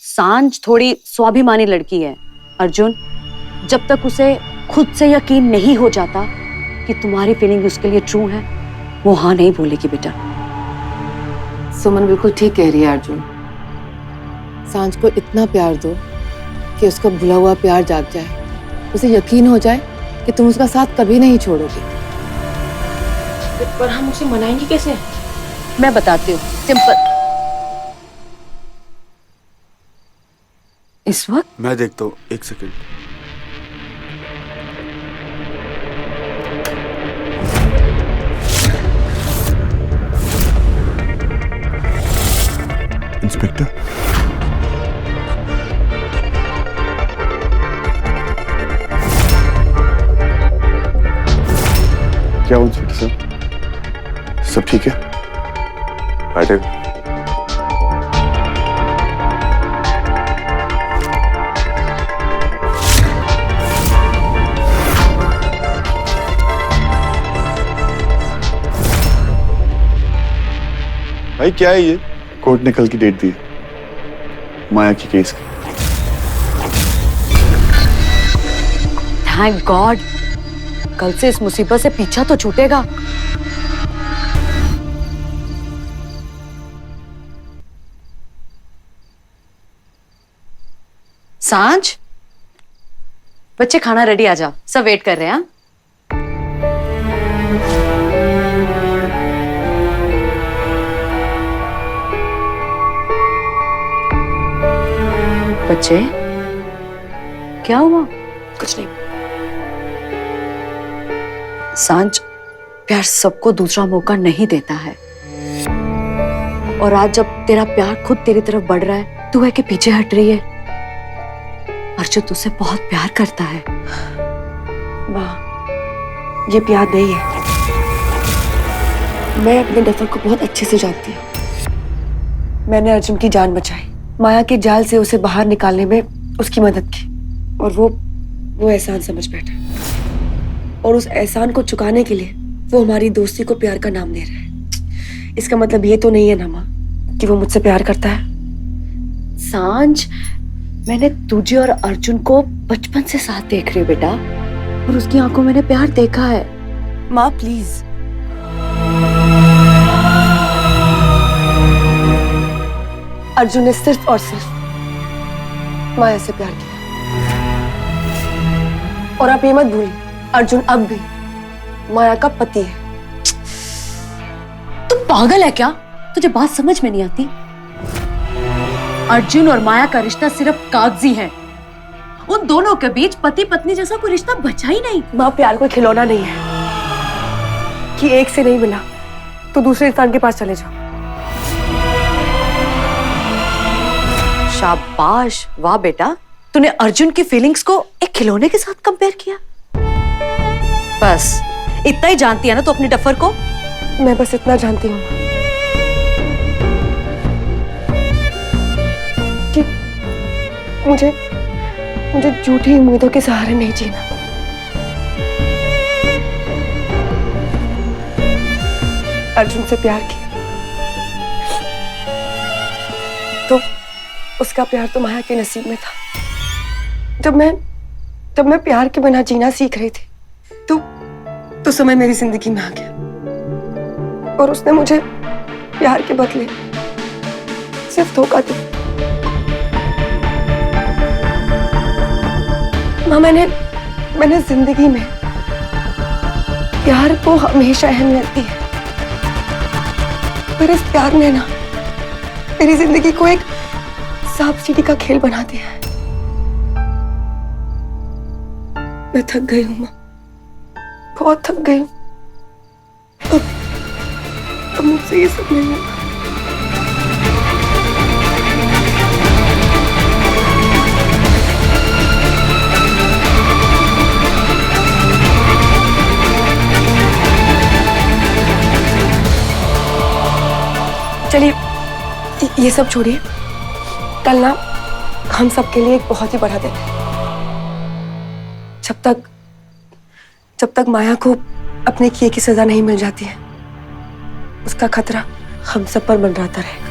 सांझ थोड़ी स्वाभिमानी लड़की है अर्जुन। जब तक उसे खुद से यकीन नहीं हो जाता कि तुम्हारी फीलिंग उसके लिए ट्रू है, वो हाँ नहीं बोलेगी बेटा। सुमन बिल्कुल ठीक कह रही है अर्जुन। सांझ को इतना प्यार दो कि उसका भुला हुआ प्यार जाग जाए, उसे यकीन हो जाए कि तुम उसका साथ कभी नहीं छोड़ोगे। पर हम उसे मनाएंगे कैसे? मैं बताती हूँ, सिंपल। इस वक्त मैं देखता हूँ, एक सेकंड। इंस्पेक्टर, क्या हुआ इंस्पेक्टर साहब? सब ठीक है? बैठे। भाई क्या है ये? कोर्ट ने कल की डेट दी है माया की केस की। थैंक गॉड, कल से इस मुसीबत से पीछा तो छूटेगा। सांझ, बच्चे खाना रेडी, आ जाओ, सब वेट कर रहे हैं। बच्चे, क्या हुआ? कुछ नहीं। सांझ, प्यार सबको दूसरा मौका नहीं देता है, और आज जब तेरा प्यार खुद तेरी तरफ बढ़ रहा है, तू है कि पीछे हट रही है। अर्जुन तुझसे बहुत प्यार करता है। माँ, ये प्यार नहीं है। मैं अपने डफर को बहुत अच्छे से जानती हूँ। मैंने अर्जुन की जान बचाई, माया के जाल से उसे बाहर निकालने में उसकी मदद की, और वो एहसान समझ बैठा, और उस एहसान को चुकाने के लिए वो हमारी दोस्ती को प्यार का नाम दे रहा है। इसका मतलब ये तो नहीं है ना माँ कि वो मुझसे प्यार करता है। सांझ, मैंने तुझे और अर्जुन को बचपन से साथ देख रही हूँ बेटा, और उसकी आंखों में मैंने प्यार देखा है। माँ प्लीज, अर्जुन ने सिर्फ और सिर्फ माया से प्यार किया, और आप ये मत भूलिए, अर्जुन अब भी माया का पति है। तू पागल है क्या? तुझे बात समझ में नहीं आती? अर्जुन और माया का रिश्ता सिर्फ कागजी है, उन दोनों के बीच पति पत्नी जैसा कोई रिश्ता बचा ही नहीं। माँ, प्यार कोई खिलौना नहीं है कि एक से नहीं मिला तो दूसरे इंसान के पास चले जाओ। शाबाश, वाह बेटा, तूने अर्जुन की फीलिंग्स को एक खिलौने के साथ कंपेयर किया। बस इतना ही जानती है ना तो अपने डफर को? मैं बस इतना जानती हूँ कि मुझे झूठी उम्मीदों के सहारे नहीं जीना। अर्जुन से प्यार किया तो उसका प्यार तो माया के नसीब में था। जब मैं प्यार के बिना जीना सीख रही थी तो समय मेरी जिंदगी में आ गया, और उसने मुझे प्यार के बदले सिर्फ धोखा दिया। माँ, मैंने जिंदगी में प्यार को हमेशा अहमियत दी है, पर इस प्यार ने ना मेरी जिंदगी को एक सांप सीढ़ी का खेल बना दिया है। मैं थक गई हूँ माँ, बहुत थक गई हूँ। अब मुझसे ये सब नहीं होगा। चलिए ये सब छोड़िए, कल ना हम सबके लिए एक बहुत ही बड़ा दिन है। जब तक माया को अपने किए की सजा नहीं मिल जाती है, उसका खतरा हम सब पर मंडराता रहेगा।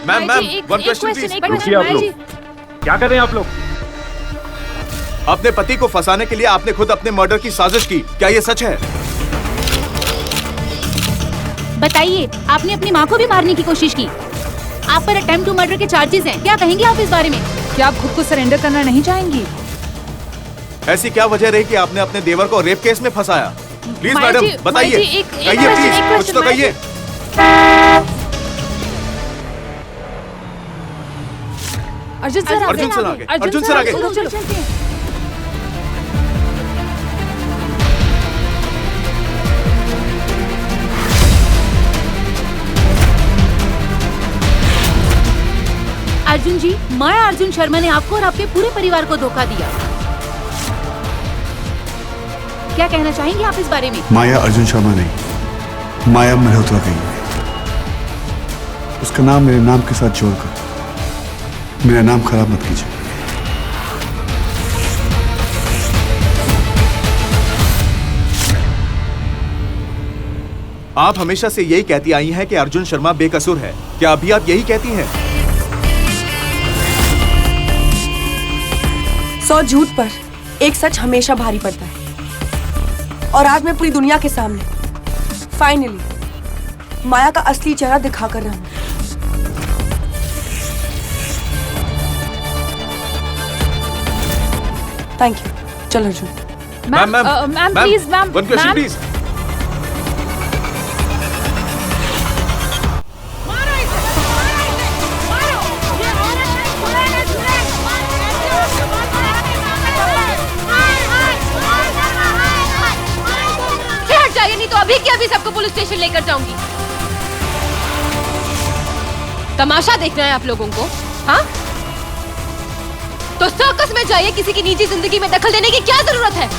Ma'am one question please. रुकिए आप लोग, क्या कर रहे हैं आप लोग? अपने पति को फंसाने के लिए आपने खुद अपने मर्डर की साजिश की, क्या ये सच है? बताइए, आपने अपनी माँ को भी मारने की कोशिश की। आप पर अटेम्प्ट टू मर्डर के चार्जेस हैं। क्या कहेंगी आप इस बारे में? क्या आप खुद को सरेंडर करना नहीं चाहेंगी? ऐसी क्या वजह रही कि आपने अपने देवर को रेप केस में फंसाया? प्लीज माया मैडम जी, बताइए, माया जी, एक कहिए question, प्लीज, एक कुछ तो question, माया कहिए। अर्जुन सर अर्जुन सर आगे, अर्जुन सर आगे। चलो चलते हैं। अर्जुन जी, माया अर्जुन शर्मा ने आपको और आपके पूरे परिवार को धोखा दिया। क्या कहना चाहेंगे आप इस बारे में? माया अर्जुन शर्मा नहीं, माया मल्होत्रा गई है। उसका नाम मेरे नाम के साथ जोड़कर मेरा नाम खराब मत कीजिए। आप हमेशा से यही कहती आई हैं कि अर्जुन शर्मा बेकसूर है, क्या अभी आप यही कहती हैं? 100 झूठ पर एक सच हमेशा भारी पड़ता है। और आज मैं पूरी दुनिया के सामने फाइनली माया का असली चेहरा दिखा कर रहा हूं। Thank you. चलो Arjun. Ma'am please ma'am, one question please. हट जाइए, नहीं तो अभी के अभी सबको पुलिस स्टेशन लेकर जाऊंगी। तमाशा देखना है आप लोगों को? हाँ, तो सर्कस में जाइए। किसी की निजी जिंदगी में दखल देने की क्या जरूरत है?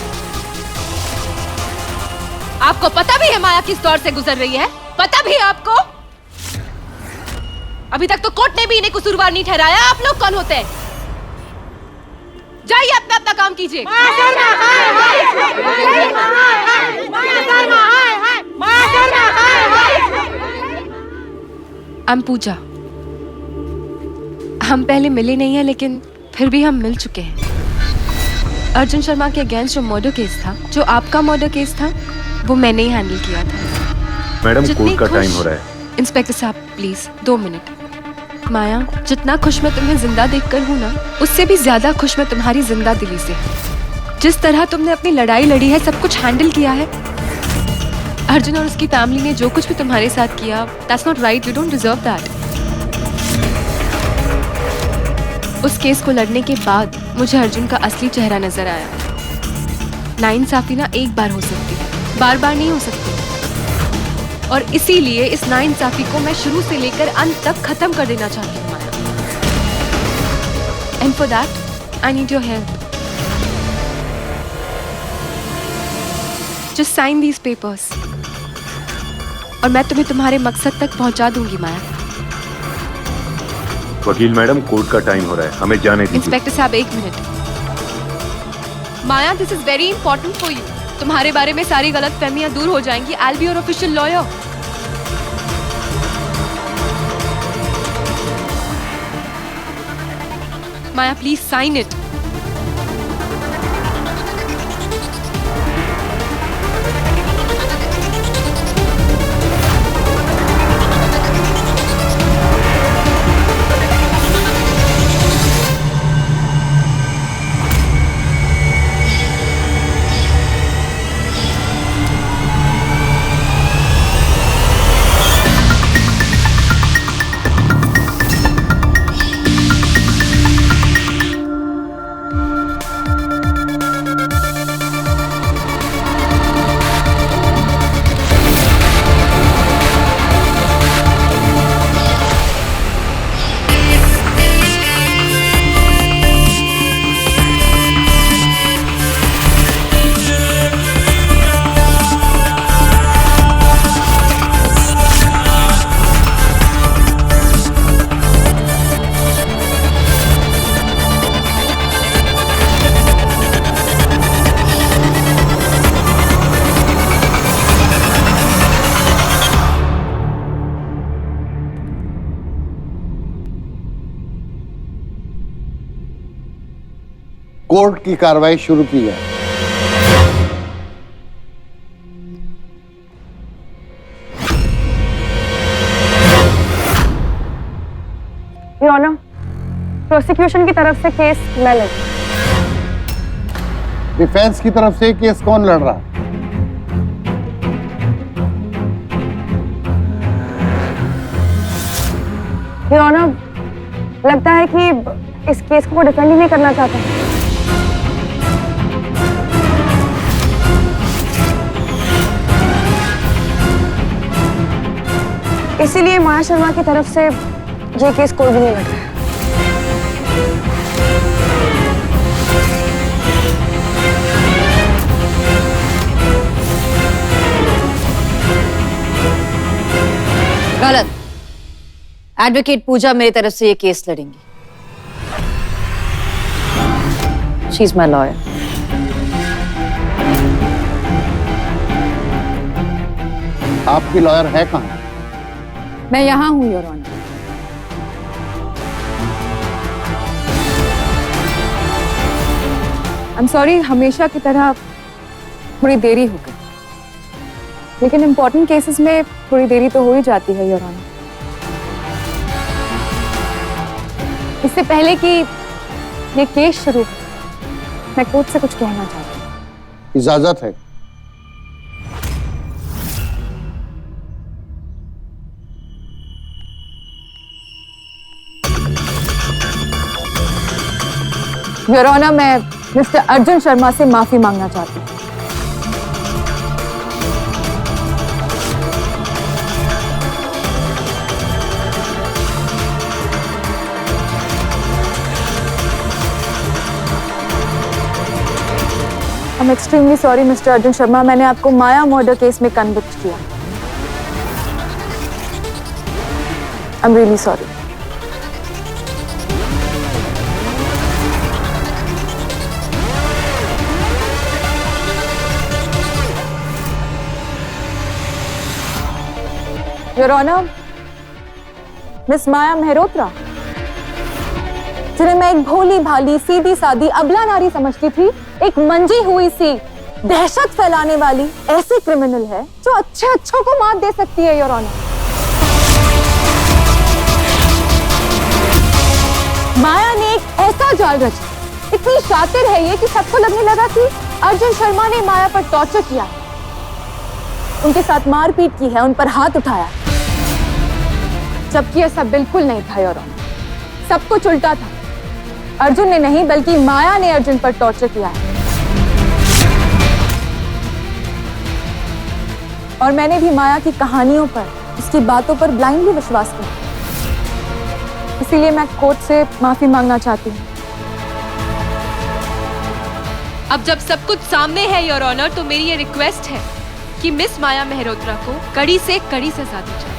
आपको पता भी है माया किस दौर से गुजर रही है? पता भी है आपको? अभी तक तो कोर्ट ने भी इन्हें कसूरवार नहीं ठहराया। आप लोग कौन होते हैं? जाइए, अपना अपना काम कीजिए। I'm पूजा। हम पहले मिले नहीं है, लेकिन फिर भी हम मिल चुके हैं। अर्जुन शर्मा के अगेंस्ट जो मर्डर केस था, जो आपका मर्डर केस था, वो मैंने ही हैंडल किया था। मैडम जितनी कोर्ट का खुश- टाइम हो रहा है। इंस्पेक्टर साहब प्लीज 2 मिनट। माया, जितना खुश मैं तुम्हें जिंदा देखकर हूँ ना, उससे भी ज्यादा खुश मैं तुम्हारी जिंदा दिली से हूँ। जिस तरह तुमने अपनी लड़ाई लड़ी है, सब कुछ हैंडल किया है। अर्जुन और उसकी फैमिली ने जो कुछ भी तुम्हारे साथ किया, that's not right. You don't deserve that. उस केस को लड़ने के बाद मुझे अर्जुन का असली चेहरा नजर आया। नाइंसाफी ना एक बार हो सकती है, बार बार नहीं हो सकती। और इसीलिए इस नाइंसाफी को मैं शुरू से लेकर अंत तक खत्म कर देना चाहती हूँ Maya. And for that I need your help. Just sign these papers और मैं तुम्हें तुम्हारे मकसद तक पहुंचा दूंगी माया। वकील मैडम, कोर्ट का टाइम हो रहा है, हमें जाने दीजिए। इंस्पेक्टर साहब 1 मिनट। Maya, this is very important for you. तुम्हारे बारे में सारी गलतफहमियां दूर हो जाएंगी। I will be your official lawyer. Maya, please sign it. Court की कार्रवाई शुरू की जाए। योर ऑनर, प्रोसिक्यूशन की तरफ से केस मैं लड़ी। डिफेंस की तरफ से केस कौन लड़ रहा है? योर ऑनर, लगता है कि इस केस को डिफेंड ही नहीं करना चाहता। इसीलिए माया शर्मा की तरफ से ये केस कोई भी नहीं लड़ रहा है। गलत। एडवोकेट पूजा मेरी तरफ से ये केस लड़ेंगी। She is my lawyer. आपकी लॉयर है कहाँ? मैं यहाँ हूँ your honour. I am sorry, हमेशा की तरह थोड़ी देरी हो गई, लेकिन इम्पोर्टेंट केसेस में थोड़ी देरी तो हो ही जाती है योर ऑनर। इससे पहले कि ये केस शुरू हो, मैं कोर्ट से कुछ कहना चाहती हूँ। इजाजत है। योर ऑनर, मैं मिस्टर अर्जुन शर्मा से माफी मांगना चाहती हूँ। I'm extremely sorry, mister Arjun Sharma. मैंने आपको माया मर्डर केस में कन्विक्ट किया। I'm really sorry। Your honour, miss Maya Mehrotra, जिन्हें मैं एक भोली भाली सीधी सादी अबला नारी समझती थी, एक मंजी हुई सी दहशत फैलाने वाली ऐसी क्रिमिनल है जो अच्छे अच्छों को मात दे सकती है योर ऑनर। माया ने एक ऐसा जाल रचा, इतनी शातिर है ये कि सबको लगने लगा कि अर्जुन शर्मा ने माया पर टॉर्चर किया, उनके साथ मारपीट की है, उन पर हाथ उठाया, जबकि ऐसा बिल्कुल नहीं था योर ऑनर। सब कुछ उल्टा था। अर्जुन ने नहीं बल्कि माया ने अर्जुन पर टॉर्चर किया है। और मैंने भी माया की कहानियों पर, उसकी बातों पर ब्लाइंडली विश्वास किया। इसीलिए मैं कोर्ट से माफी मांगना चाहती हूँ। अब जब सब कुछ सामने है योर ऑनर, तो मेरी ये रिक्वेस्ट है कि मिस माया मेहरोत्रा को कड़ी से कड़ी सजा दी जाए।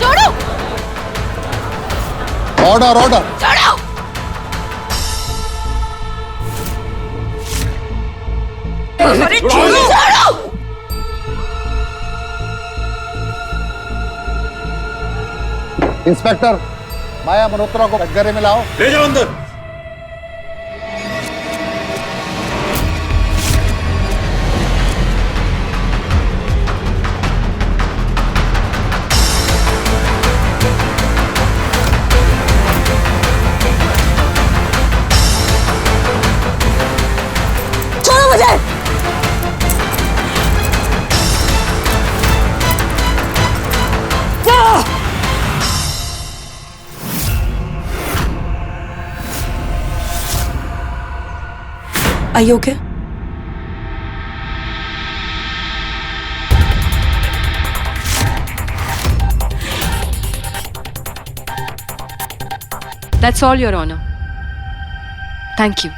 छोड़ो! Order, order. छोड़ो! छोड़ो! इंस्पेक्टर, माया मल्होत्रा को कटघरे में लाओ। ले जाओ अंदर। छोड़ो मुझे। Are you okay? That's all your honour. Thank you.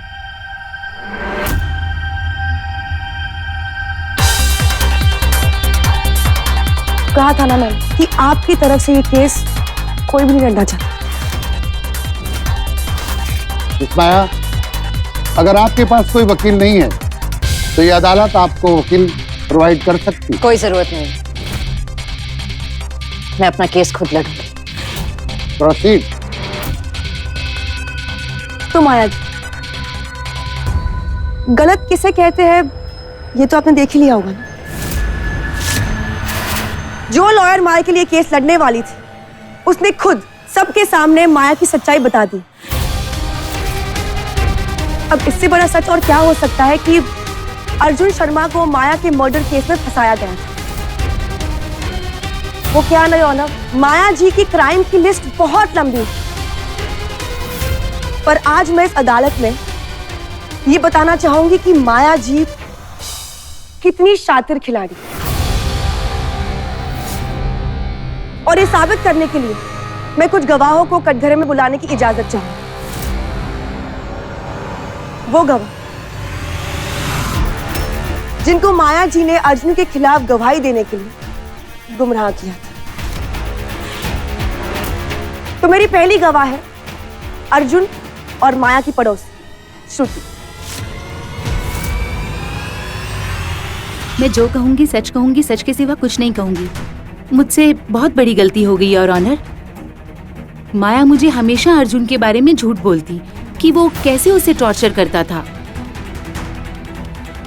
कहा था ना मैम कि आपकी तरफ से ये केस कोई भी नहीं लड़ना चाहता। मिस माया, अगर आपके पास कोई वकील नहीं है तो ये अदालत आपको वकील प्रोवाइड कर सकती है। कोई जरूरत नहीं, मैं अपना केस खुद लड़ूंगी। प्रोसीड। तो माया जी, गलत किसे कहते हैं ये तो आपने देख ही लिया होगा ना। जो लॉयर माया के लिए केस लड़ने वाली थी उसने खुद सबके सामने माया की सच्चाई बता दी। अब इससे बड़ा सच और क्या हो सकता है कि अर्जुन शर्मा को माया के मर्डर केस में फंसाया गया था। वो क्या ना ऑनर, माया जी की क्राइम की लिस्ट बहुत लंबी है, पर आज मैं इस अदालत में ये बताना चाहूंगी कि माया जी कितनी शातिर खिलाड़ी। और ये साबित करने के लिए मैं कुछ गवाहों को कटघरे में बुलाने की इजाजत चाहूंगी। वो गवाह जिनको माया जी ने अर्जुन के खिलाफ गवाही देने के लिए गुमराह किया था। तो मेरी पहली गवाह है अर्जुन और माया की पड़ोसी श्रुति। मैं जो कहूंगी, सच के सिवा कुछ नहीं कहूंगी। मुझसे बहुत बड़ी गलती हो गई और ऑनर। माया मुझे हमेशा अर्जुन के बारे में झूठ बोलती कि वो कैसे उसे टॉर्चर करता था।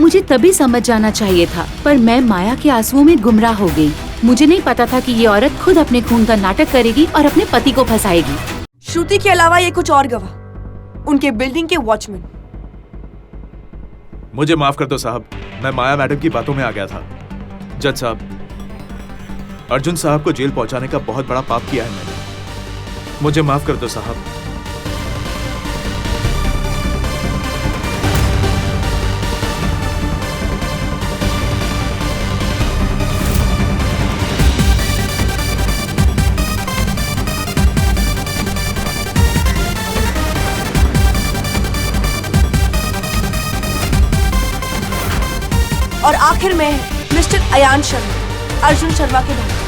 मुझे तभी समझ जाना चाहिए था, पर मैं माया के आंसुओं में गुमराह हो गई। मुझे नहीं पता था कि ये औरत खुद अपने खून का नाटक करेगी और अपने पति को फंसाएगी। श्रुति के अलावा ये कुछ और गवाह, उनके बिल्डिंग के वॉचमैन। मुझे माफ कर दो साहब, मैं माया मैडम की बातों में आ गया था। जज साहब, अर्जुन साहब को जेल पहुंचाने का बहुत बड़ा पाप किया है मैंने। मुझे माफ कर दो साहब। और आखिर में मिस्टर अयान शर्मा, अर्जुन शर्मा के भाई।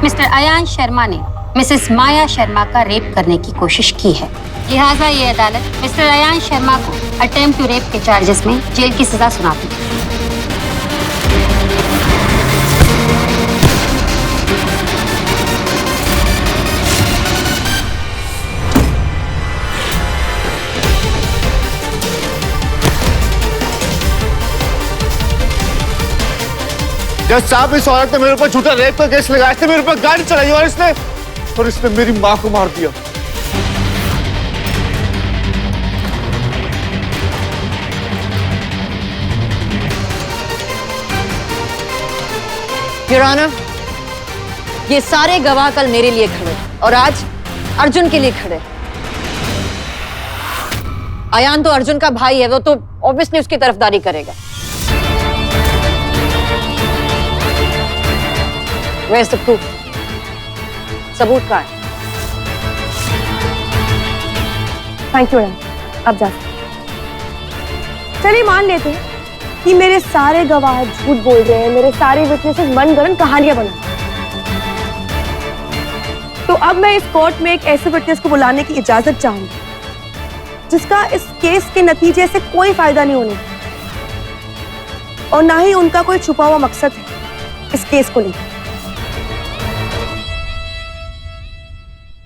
मिस्टर अयान शर्मा ने मिसेस माया शर्मा का रेप करने की कोशिश की है, लिहाजा ये अदालत मिस्टर अयान शर्मा को अटेम्प्ट टू रेप के चार्जेस में जेल की सजा सुनाती है। जज साहब, इस औरत ने मेरे ऊपर झूठा रेप का केस लगाया, इसने मेरे ऊपर गाड़ी चलाई और इसने मेरी माँ को मार दिया। योर ऑनर, ये सारे गवाह कल मेरे लिए खड़े और आज अर्जुन के लिए खड़े। अयान तो अर्जुन का भाई है, वो तो ऑब्वियसली उसकी तरफदारी करेगा। Where's the proof? सबूत कहाँ है? थैंक यू मैडम, अब जा सकते हैं। चलिए मान लेते हैं कि मेरे सारे गवाह झूठ बोल रहे हैं, मेरे सारे विटनेसेस मनगढ़ंत कहानियां बना। तो अब मैं इस कोर्ट में एक ऐसे विटनेस को बुलाने की इजाजत चाहूंगी जिसका इस केस के नतीजे से कोई फायदा नहीं होने और ना ही उनका कोई छुपा हुआ मकसद है इस केस को लेकर।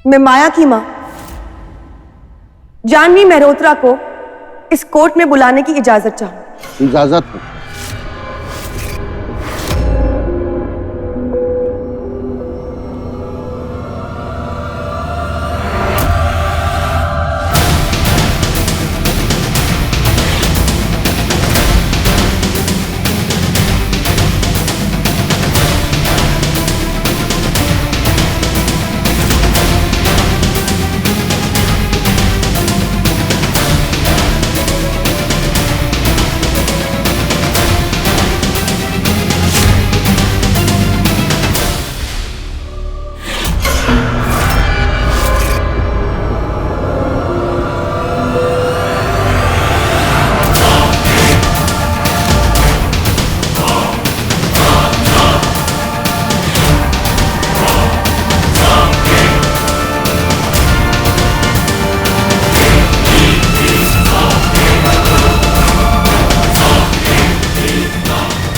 मैं माया की मां जानवी मेहरोत्रा को इस कोर्ट में बुलाने की इजाजत चाहूंगी। इजाजत है।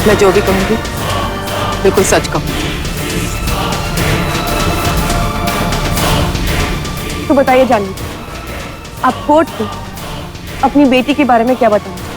मैं जो भी कहूंगी बिल्कुल सच कहूंगी। तो बताइए जानवी, आप कोर्ट को अपनी बेटी के बारे में क्या बताना?